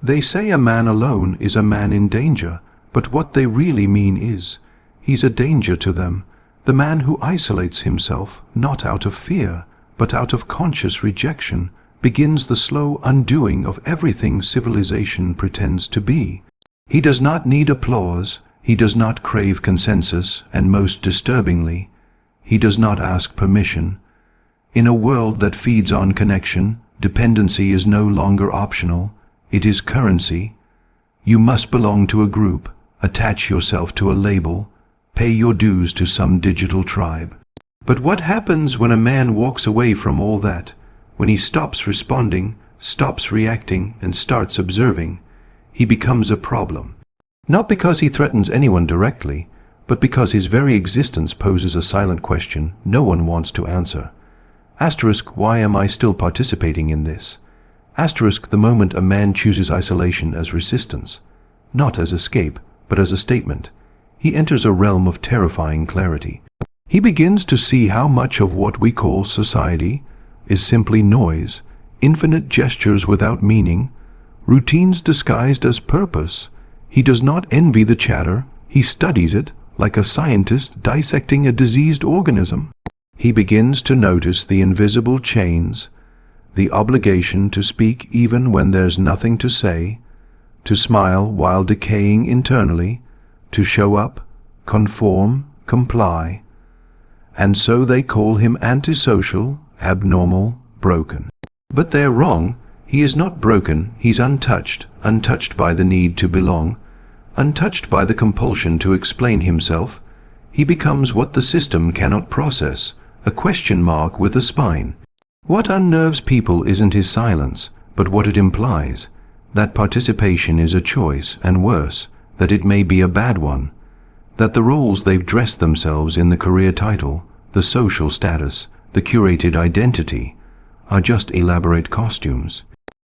They say a man alone is a man in danger, but what they really mean is, he's a danger to them. The man who isolates himself, not out of fear, but out of conscious rejection, begins the slow undoing of everything civilization pretends to be. He does not need applause, he does not crave consensus, and most disturbingly, he does not ask permission. In a world that feeds on connection, dependency is no longer optional, it is currency. You must belong to a group, attach yourself to a label, pay your dues to some digital tribe. But what happens when a man walks away from all that? When he stops responding, stops reacting, and starts observing, he becomes a problem. Not because he threatens anyone directly, but because his very existence poses a silent question no one wants to answer. Asterisk, why am I still participating in this? Asterisk, the moment a man chooses isolation as resistance, not as escape, but as a statement, he enters a realm of terrifying clarity. He begins to see how much of what we call society is simply noise, infinite gestures without meaning, routines disguised as purpose. He does not envy the chatter, he studies it like a scientist dissecting a diseased organism. He begins to notice the invisible chains, the obligation to speak even when there's nothing to say, to smile while decaying internally, to show up, conform, comply. And so they call him antisocial, abnormal, broken. But they're wrong. He is not broken, he's untouched, untouched by the need to belong, untouched by the compulsion to explain himself. He becomes what the system cannot process, a question mark with a spine. What unnerves people isn't his silence, but what it implies, that participation is a choice, and worse, that it may be a bad one, that the roles they've dressed themselves in, the career title, the social status, the curated identity, are just elaborate costumes.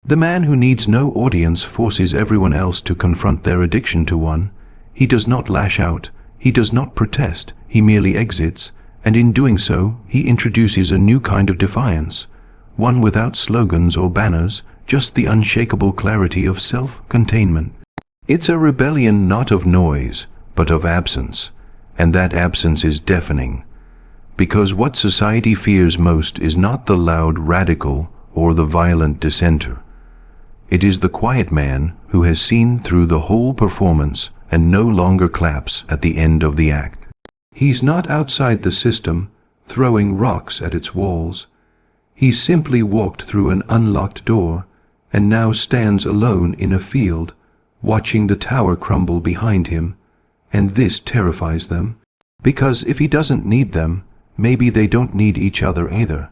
The man who needs no audience forces everyone else to confront their addiction to one. He does not lash out, he does not protest, he merely exits, and in doing so, he introduces a new kind of defiance, one without slogans or banners, just the unshakable clarity of self-containment. It's a rebellion not of noise, but of absence, and that absence is deafening. Because what society fears most is not the loud radical or the violent dissenter. It is the quiet man who has seen through the whole performance and no longer claps at the end of the act. He's not outside the system, throwing rocks at its walls. He's simply walked through an unlocked door and now stands alone in a field, watching the tower crumble behind him, and this terrifies them, because if he doesn't need them, maybe they don't need each other either.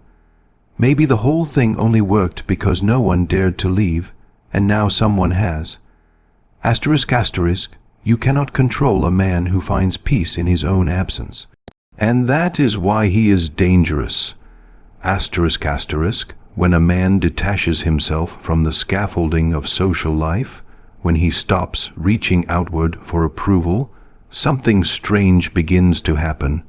Maybe the whole thing only worked because no one dared to leave, and now someone has. Asterisk, asterisk, you cannot control a man who finds peace in his own absence. And that is why he is dangerous. Asterisk, asterisk, when a man detaches himself from the scaffolding of social life, when he stops reaching outward for approval, something strange begins to happen.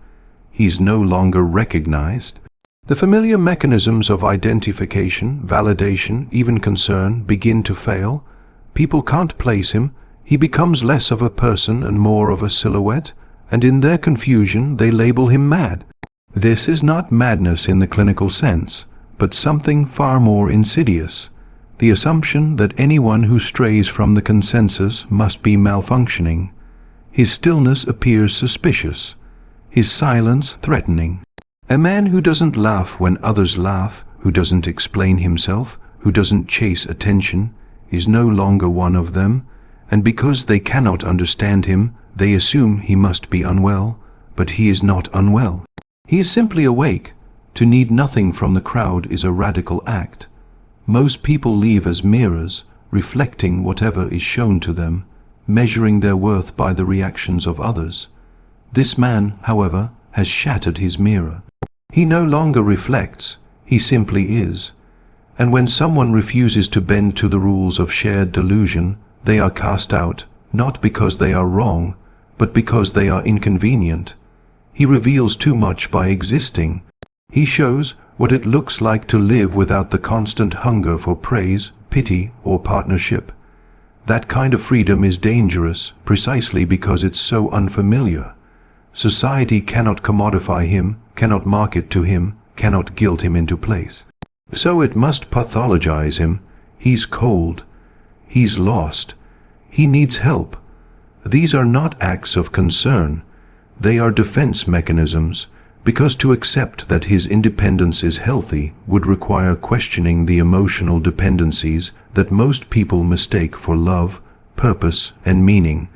He's no longer recognized. The familiar mechanisms of identification, validation, even concern begin to fail. People can't place him. He becomes less of a person and more of a silhouette, and in their confusion they label him mad. This is not madness in the clinical sense, but something far more insidious, the assumption that anyone who strays from the consensus must be malfunctioning. His stillness appears suspicious, his silence threatening. A man who doesn't laugh when others laugh, who doesn't explain himself, who doesn't chase attention, is no longer one of them, and because they cannot understand him, they assume he must be unwell, but he is not unwell. He is simply awake. To need nothing from the crowd is a radical act. Most people leave as mirrors, reflecting whatever is shown to them, measuring their worth by the reactions of others. This man, however, has shattered his mirror. He no longer reflects, he simply is. And when someone refuses to bend to the rules of shared delusion, they are cast out, not because they are wrong, but because they are inconvenient. He reveals too much by existing. He shows what it looks like to live without the constant hunger for praise, pity, or partnership. That kind of freedom is dangerous precisely because it's so unfamiliar. Society cannot commodify him, cannot market to him, cannot guilt him into place. So it must pathologize him. He's cold. He's lost. He needs help. These are not acts of concern. They are defense mechanisms, because to accept that his independence is healthy would require questioning the emotional dependencies that most people mistake for love, purpose, and meaning.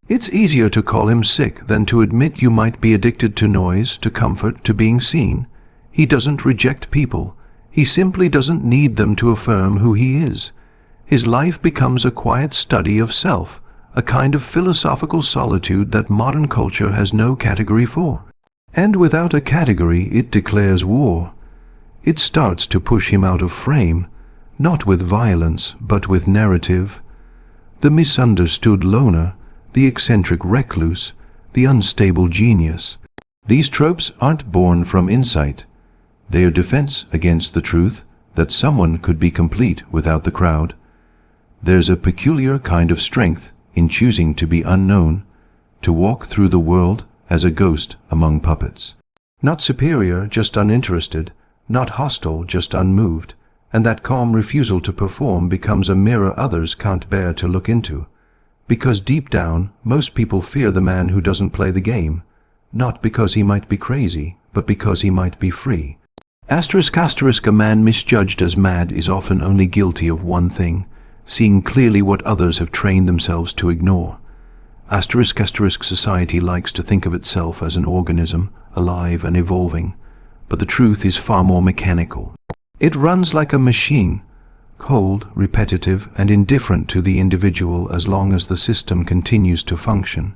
It's easier to call him sick than to admit you might be addicted to noise, to comfort, to being seen. He doesn't reject people. He simply doesn't need them to affirm who he is. His life becomes a quiet study of self, a kind of philosophical solitude that modern culture has no category for. And without a category, it declares war. It starts to push him out of frame, not with violence, but with narrative. The misunderstood loner, the eccentric recluse, the unstable genius. These tropes aren't born from insight. They are defense against the truth that someone could be complete without the crowd. There's a peculiar kind of strength in choosing to be unknown, to walk through the world as a ghost among puppets. Not superior, just uninterested, not hostile, just unmoved, and that calm refusal to perform becomes a mirror others can't bear to look into. Because deep down, most people fear the man who doesn't play the game, not because he might be crazy, but because he might be free. A man misjudged as mad is often only guilty of one thing, seeing clearly what others have trained themselves to ignore. Society likes to think of itself as an organism, alive and evolving, but the truth is far more mechanical. It runs like a machine, cold, repetitive, and indifferent to the individual as long as the system continues to function.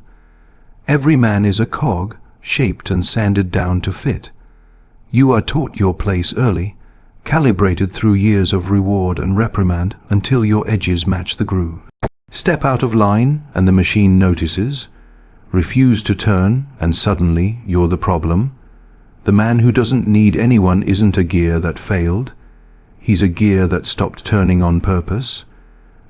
Every man is a cog, shaped and sanded down to fit. You are taught your place early, calibrated through years of reward and reprimand until your edges match the groove. Step out of line and the machine notices. Refuse to turn and suddenly you're the problem. The man who doesn't need anyone isn't a gear that failed. He's a gear that stopped turning on purpose,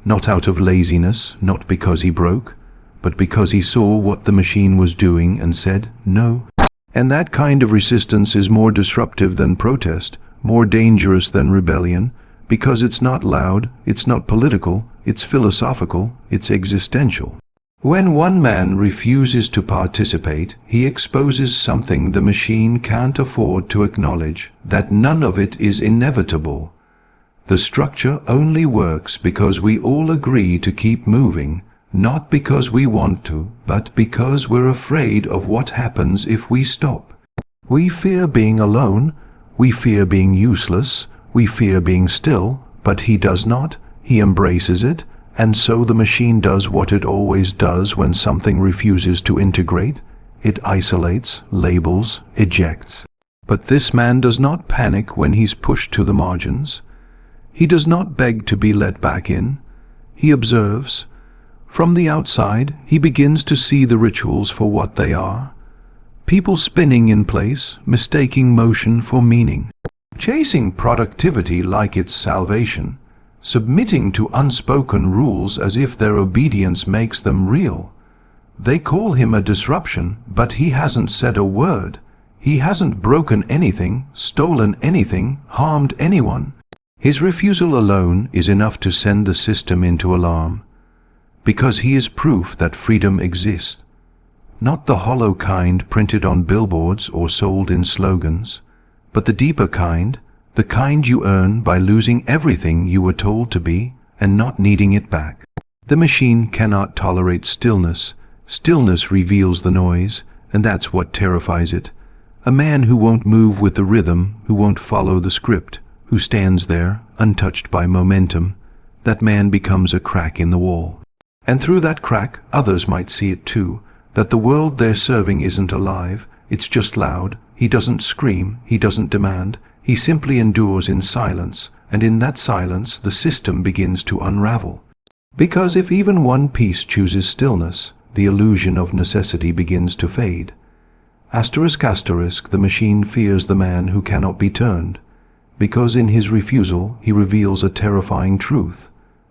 not out of laziness, not because he broke, but because he saw what the machine was doing and said no. And that kind of resistance is more disruptive than protest, more dangerous than rebellion, because it's not loud, it's not political, it's philosophical, it's existential. When one man refuses to participate, he exposes something the machine can't afford to acknowledge, that none of it is inevitable. The structure only works because we all agree to keep moving, not because we want to, but because we're afraid of what happens if we stop. We fear being alone, we fear being useless, we fear being still, but he does not, he embraces it, and so the machine does what it always does when something refuses to integrate. It isolates, labels, ejects. But this man does not panic when he's pushed to the margins. He does not beg to be let back in. He observes. From the outside, he begins to see the rituals for what they are. People spinning in place, mistaking motion for meaning. Chasing productivity like it's salvation. Submitting to unspoken rules as if their obedience makes them real. They call him a disruption, but he hasn't said a word. He hasn't broken anything, stolen anything, harmed anyone. His refusal alone is enough to send the system into alarm, because he is proof that freedom exists. Not the hollow kind printed on billboards or sold in slogans, but the deeper kind, the kind you earn by losing everything you were told to be and not needing it back. The machine cannot tolerate stillness. Stillness reveals the noise, and that's what terrifies it. A man who won't move with the rhythm, who won't follow the script, who stands there, untouched by momentum, that man becomes a crack in the wall. And through that crack, others might see it too, that the world they're serving isn't alive, it's just loud. He doesn't scream, he doesn't demand, he simply endures in silence, and in that silence the system begins to unravel. Because if even one piece chooses stillness, the illusion of necessity begins to fade. The machine fears the man who cannot be turned, because in his refusal he reveals a terrifying truth.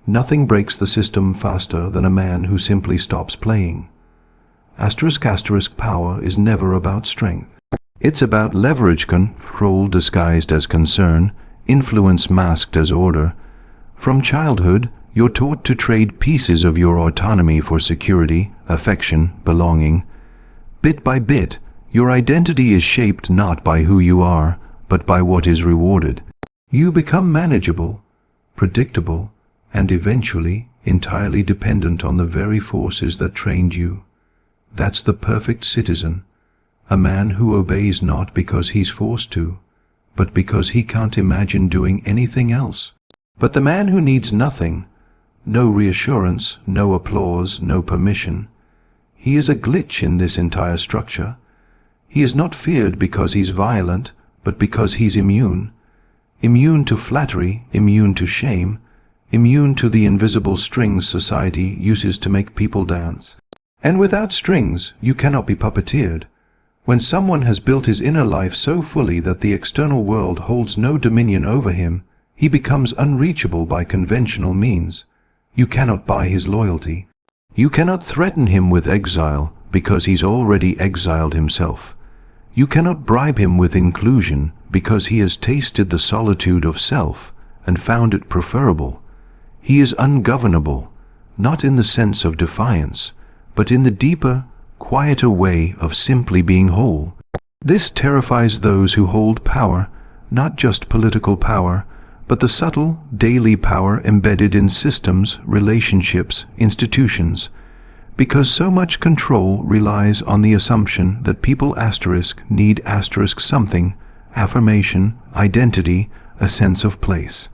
Nothing breaks the system faster than a man who simply stops playing. Power is never about strength. It's about leverage, control disguised as concern, influence masked as order. From childhood, you're taught to trade pieces of your autonomy for security, affection, belonging. Bit by bit, your identity is shaped not by who you are, but by what is rewarded. You become manageable, predictable, and eventually entirely dependent on the very forces that trained you. That's the perfect citizen, a man who obeys not because he's forced to, but because he can't imagine doing anything else. But the man who needs nothing, no reassurance, no applause, no permission, he is a glitch in this entire structure. He is not feared because he's violent, but because he's immune. Immune to flattery, immune to shame, immune to the invisible strings society uses to make people dance. And without strings, you cannot be puppeteered. When someone has built his inner life so fully that the external world holds no dominion over him, he becomes unreachable by conventional means. You cannot buy his loyalty. You cannot threaten him with exile because he's already exiled himself. You cannot bribe him with inclusion because he has tasted the solitude of self and found it preferable. He is ungovernable, not in the sense of defiance, but in the deeper, quieter way of simply being whole. This terrifies those who hold power, not just political power, but the subtle, daily power embedded in systems, relationships, institutions, because so much control relies on the assumption that people need something, affirmation, identity, a sense of place.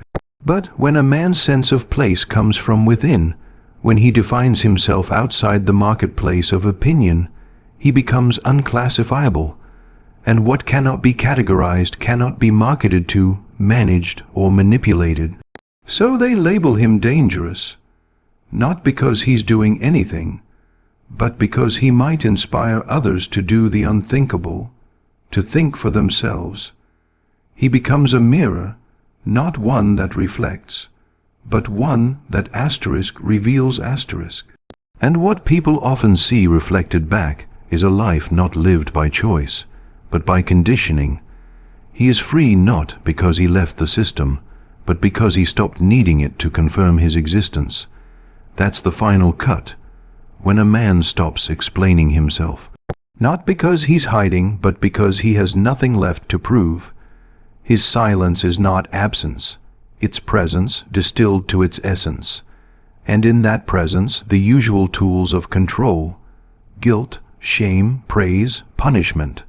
But when a man's sense of place comes from within, when he defines himself outside the marketplace of opinion, he becomes unclassifiable, and what cannot be categorized cannot be marketed to, managed, or manipulated. So they label him dangerous, not because he's doing anything, but because he might inspire others to do the unthinkable, to think for themselves. He becomes a mirror, not one that reflects, but one that reveals . And what people often see reflected back is a life not lived by choice, but by conditioning. He is free not because he left the system, but because he stopped needing it to confirm his existence. That's the final cut, when a man stops explaining himself. Not because he's hiding, but because he has nothing left to prove. His silence is not absence, it's presence distilled to its essence. And in that presence, the usual tools of control, guilt, shame, praise, punishment,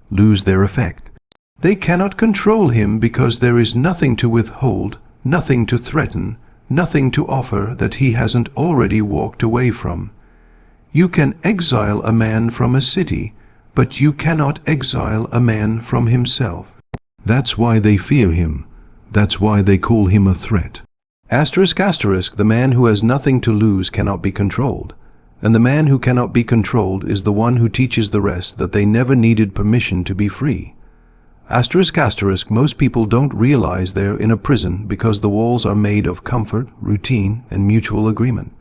lose their effect. They cannot control him because there is nothing to withhold, nothing to threaten, nothing to offer that he hasn't already walked away from. You can exile a man from a city, but you cannot exile a man from himself. That's why they fear him. That's why they call him a threat. The man who has nothing to lose cannot be controlled. And the man who cannot be controlled is the one who teaches the rest that they never needed permission to be free. Most people don't realize they're in a prison because the walls are made of comfort, routine, and mutual agreement.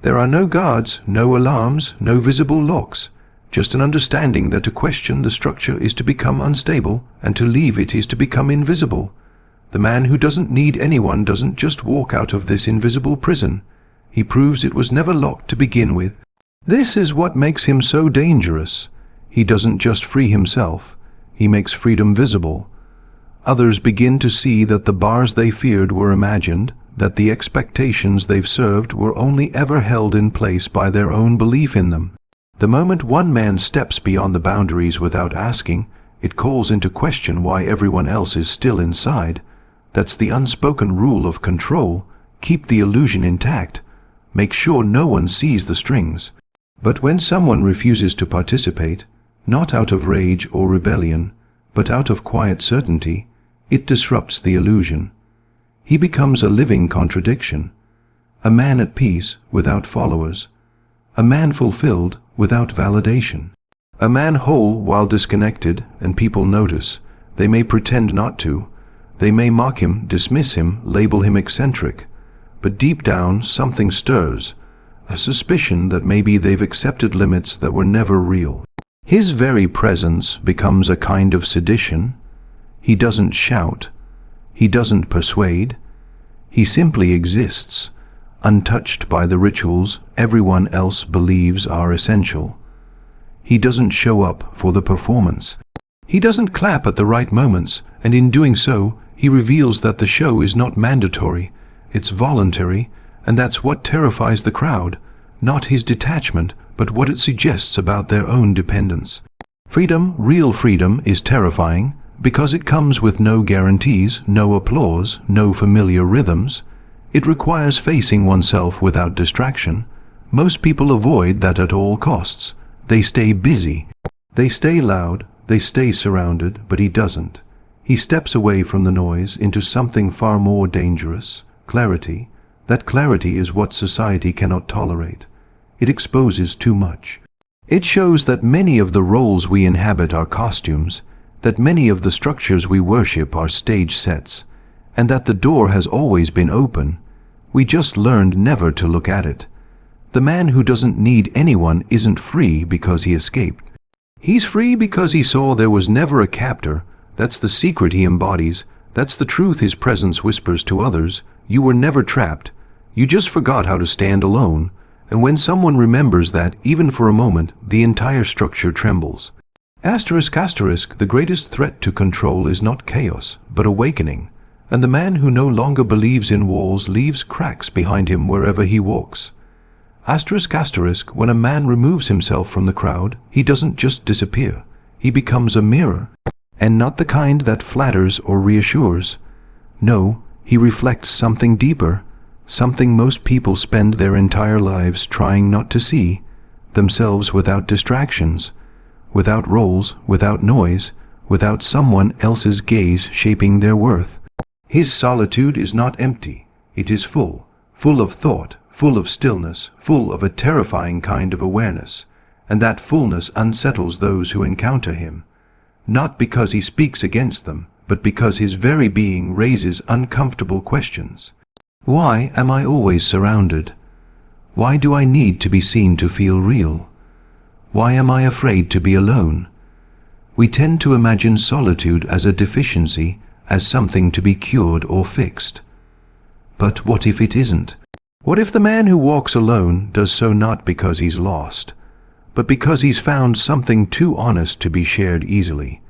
There are no guards, no alarms, no visible locks, just an understanding that to question the structure is to become unstable, and to leave it is to become invisible. The man who doesn't need anyone doesn't just walk out of this invisible prison. He proves it was never locked to begin with. This is what makes him so dangerous. He doesn't just free himself, he makes freedom visible. Others begin to see that the bars they feared were imagined, that the expectations they've served were only ever held in place by their own belief in them. The moment one man steps beyond the boundaries without asking, it calls into question why everyone else is still inside. That's the unspoken rule of control. Keep the illusion intact. Make sure no one sees the strings. But when someone refuses to participate, not out of rage or rebellion, but out of quiet certainty, it disrupts the illusion. He becomes a living contradiction, a man at peace without followers, a man fulfilled without validation, a man whole while disconnected, and people notice. They may pretend not to. They may mock him, dismiss him, label him eccentric, but deep down something stirs, a suspicion that maybe they've accepted limits that were never real. His very presence becomes a kind of sedition. He doesn't shout. He doesn't persuade. He simply exists, untouched by the rituals everyone else believes are essential. He doesn't show up for the performance. He doesn't clap at the right moments, and in doing so, he reveals that the show is not mandatory, it's voluntary, and that's what terrifies the crowd, not his detachment, but what it suggests about their own dependence. Freedom, real freedom, is terrifying because it comes with no guarantees, no applause, no familiar rhythms. It requires facing oneself without distraction. Most people avoid that at all costs. They stay busy. They stay loud. They stay surrounded, but he doesn't. He steps away from the noise into something far more dangerous, clarity. That clarity is what society cannot tolerate. It exposes too much. It shows that many of the roles we inhabit are costumes, that many of the structures we worship are stage sets, and that the door has always been open. We just learned never to look at it. The man who doesn't need anyone isn't free because he escaped. He's free because he saw there was never a captor. That's the secret he embodies. That's the truth his presence whispers to others. You were never trapped. You just forgot how to stand alone. And when someone remembers that, even for a moment, the entire structure trembles. The greatest threat to control is not chaos, but awakening. And the man who no longer believes in walls leaves cracks behind him wherever he walks. When a man removes himself from the crowd, he doesn't just disappear. He becomes a mirror, and not the kind that flatters or reassures. No, he reflects something deeper, something most people spend their entire lives trying not to see, themselves without distractions, without roles, without noise, without someone else's gaze shaping their worth. His solitude is not empty. It is full of thought, full of stillness, full of a terrifying kind of awareness, and that fullness unsettles those who encounter him, not because he speaks against them, but because his very being raises uncomfortable questions. Why am I always surrounded? Why do I need to be seen to feel real? Why am I afraid to be alone? We tend to imagine solitude as a deficiency, as something to be cured or fixed. But what if it isn't? What if the man who walks alone does so not because he's lost, but because he's found something too honest to be shared easily?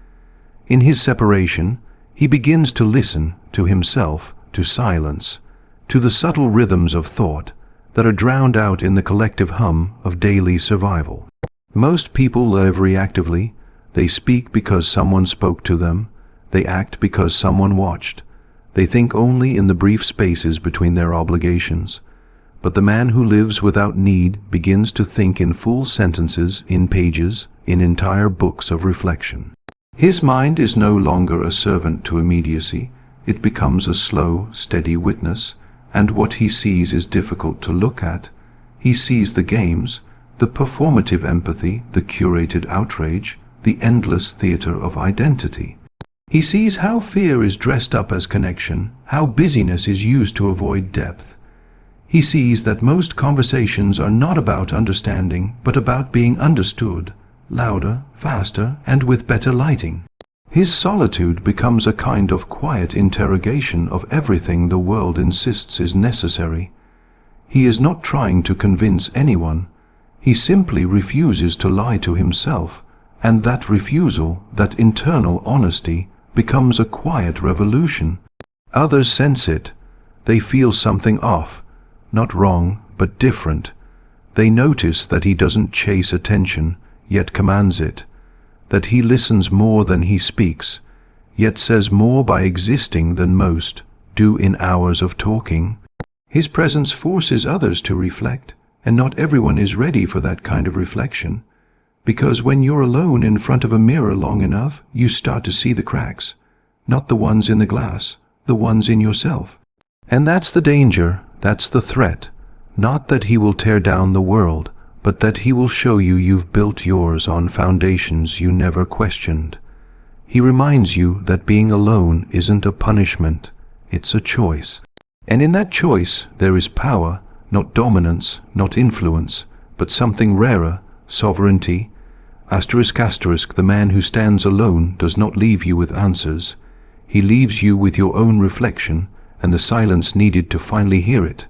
In his separation, he begins to listen to himself, to silence, to the subtle rhythms of thought that are drowned out in the collective hum of daily survival. Most people live reactively. They speak because someone spoke to them. They act because someone watched. They think only in the brief spaces between their obligations. But the man who lives without need begins to think in full sentences, in pages, in entire books of reflection. His mind is no longer a servant to immediacy. It becomes a slow, steady witness, and what he sees is difficult to look at. He sees the games, the performative empathy, the curated outrage, the endless theater of identity. He sees how fear is dressed up as connection, how busyness is used to avoid depth. He sees that most conversations are not about understanding, but about being understood, louder, faster, and with better lighting. His solitude becomes a kind of quiet interrogation of everything the world insists is necessary. He is not trying to convince anyone. He simply refuses to lie to himself, and that refusal, that internal honesty, becomes a quiet revolution. Others sense it. They feel something off, not wrong, but different. They notice that he doesn't chase attention, yet commands it, that he listens more than he speaks, yet says more by existing than most do in hours of talking. His presence forces others to reflect, and not everyone is ready for that kind of reflection, because when you're alone in front of a mirror long enough, you start to see the cracks, not the ones in the glass, the ones in yourself. And that's the danger, that's the threat, not that he will tear down the world, but that he will show you you've built yours on foundations you never questioned. He reminds you that being alone isn't a punishment, it's a choice. And in that choice there is power, not dominance, not influence, but something rarer, sovereignty. Asterisk, asterisk, the man who stands alone does not leave you with answers. He leaves you with your own reflection and the silence needed to finally hear it.